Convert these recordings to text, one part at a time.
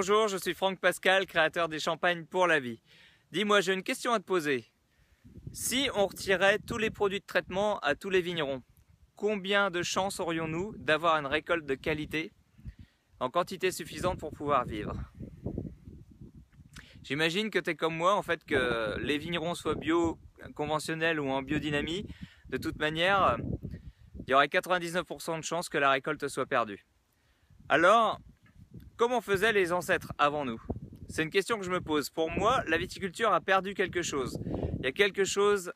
Bonjour, je suis Franck Pascal, créateur des champagnes pour la vie. Dis-moi, j'ai une question à te poser. Si on retirait tous les produits de traitement à tous les vignerons, combien de chances aurions-nous d'avoir une récolte de qualité en quantité suffisante pour pouvoir vivre? J'imagine que tu es comme moi, en fait, que les vignerons soient bio, conventionnels ou en biodynamie, de toute manière, il y aurait 99% de chances que la récolte soit perdue. Alors, comment faisaient les ancêtres avant nous? C'est une question que je me pose. Pour moi, la viticulture a perdu quelque chose. Il y a quelque chose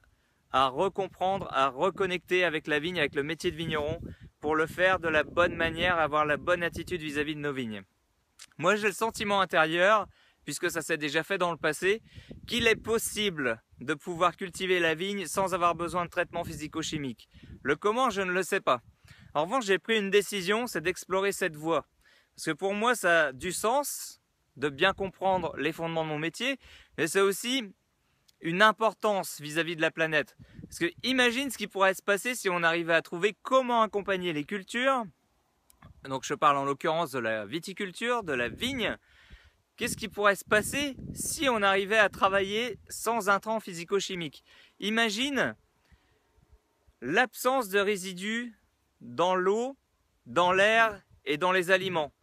à recomprendre, à reconnecter avec la vigne, avec le métier de vigneron, pour le faire de la bonne manière, avoir la bonne attitude vis-à-vis de nos vignes. Moi, j'ai le sentiment intérieur, puisque ça s'est déjà fait dans le passé, qu'il est possible de pouvoir cultiver la vigne sans avoir besoin de traitement physico-chimique. Le comment, je ne le sais pas. En revanche, j'ai pris une décision, c'est d'explorer cette voie. Parce que pour moi, ça a du sens de bien comprendre les fondements de mon métier, mais c'est aussi une importance vis-à-vis de la planète. Parce que imagine ce qui pourrait se passer si on arrivait à trouver comment accompagner les cultures. Donc je parle en l'occurrence de la viticulture, de la vigne. Qu'est-ce qui pourrait se passer si on arrivait à travailler sans intrants physico-chimiques? Imagine l'absence de résidus dans l'eau, dans l'air et dans les aliments.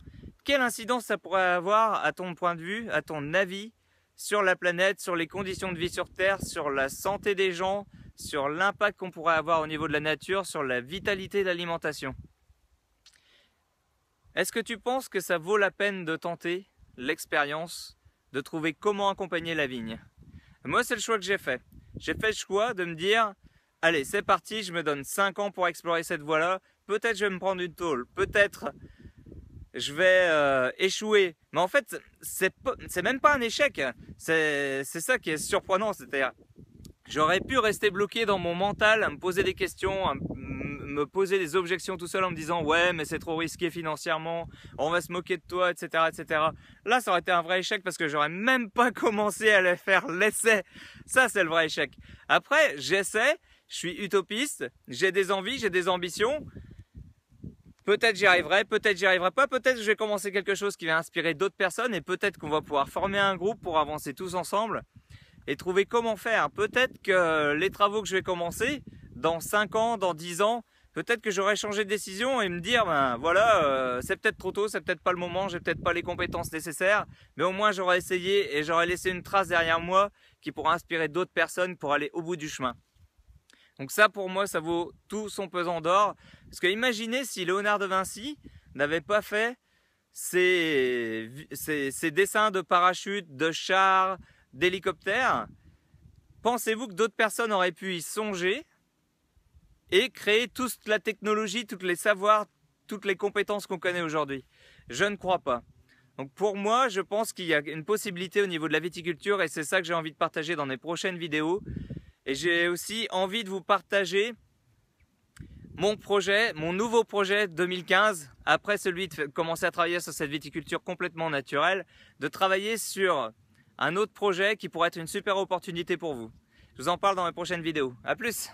Quelle incidence ça pourrait avoir, à ton point de vue, à ton avis, sur la planète, sur les conditions de vie sur Terre, sur la santé des gens, sur l'impact qu'on pourrait avoir au niveau de la nature, sur la vitalité de l'alimentation? Est-ce que tu penses que ça vaut la peine de tenter l'expérience de trouver comment accompagner la vigne? Moi, c'est le choix que j'ai fait. J'ai fait le choix de me dire, allez, c'est parti, je me donne 5 ans pour explorer cette voie-là. Peut-être je vais me prendre une tôle, peut-être je vais échouer. Mais en fait, c'est même pas un échec. C'est ça qui est surprenant. C'est-à-dire, j'aurais pu rester bloqué dans mon mental, à me poser des questions, à me poser des objections tout seul en me disant ouais mais c'est trop risqué financièrement, on va se moquer de toi, etc., etc. Là ça aurait été un vrai échec parce que j'aurais même pas commencé à aller faire l'essai. Ça c'est le vrai échec. Après j'essaie, je suis utopiste, j'ai des envies, j'ai des ambitions. Peut-être j'y arriverai, peut-être j'y arriverai pas, peut-être je vais commencer quelque chose qui va inspirer d'autres personnes et peut-être qu'on va pouvoir former un groupe pour avancer tous ensemble et trouver comment faire. Peut-être que les travaux que je vais commencer dans 5 ans, dans 10 ans, peut-être que j'aurai changé de décision et me dire, ben voilà, c'est peut-être trop tôt, c'est peut-être pas le moment, j'ai peut-être pas les compétences nécessaires, mais au moins j'aurai essayé et j'aurai laissé une trace derrière moi qui pourra inspirer d'autres personnes pour aller au bout du chemin. Donc ça, pour moi, ça vaut tout son pesant d'or. Parce que imaginez si Léonard de Vinci n'avait pas fait ses dessins de parachutes, de chars, d'hélicoptères. Pensez-vous que d'autres personnes auraient pu y songer et créer toute la technologie, tous les savoirs, toutes les compétences qu'on connaît aujourd'hui? Je ne crois pas. Donc pour moi, je pense qu'il y a une possibilité au niveau de la viticulture et c'est ça que j'ai envie de partager dans mes prochaines vidéos. Et j'ai aussi envie de vous partager mon projet, mon nouveau projet 2015, après celui de commencer à travailler sur cette viticulture complètement naturelle, de travailler sur un autre projet qui pourrait être une super opportunité pour vous. Je vous en parle dans mes prochaines vidéos. À plus!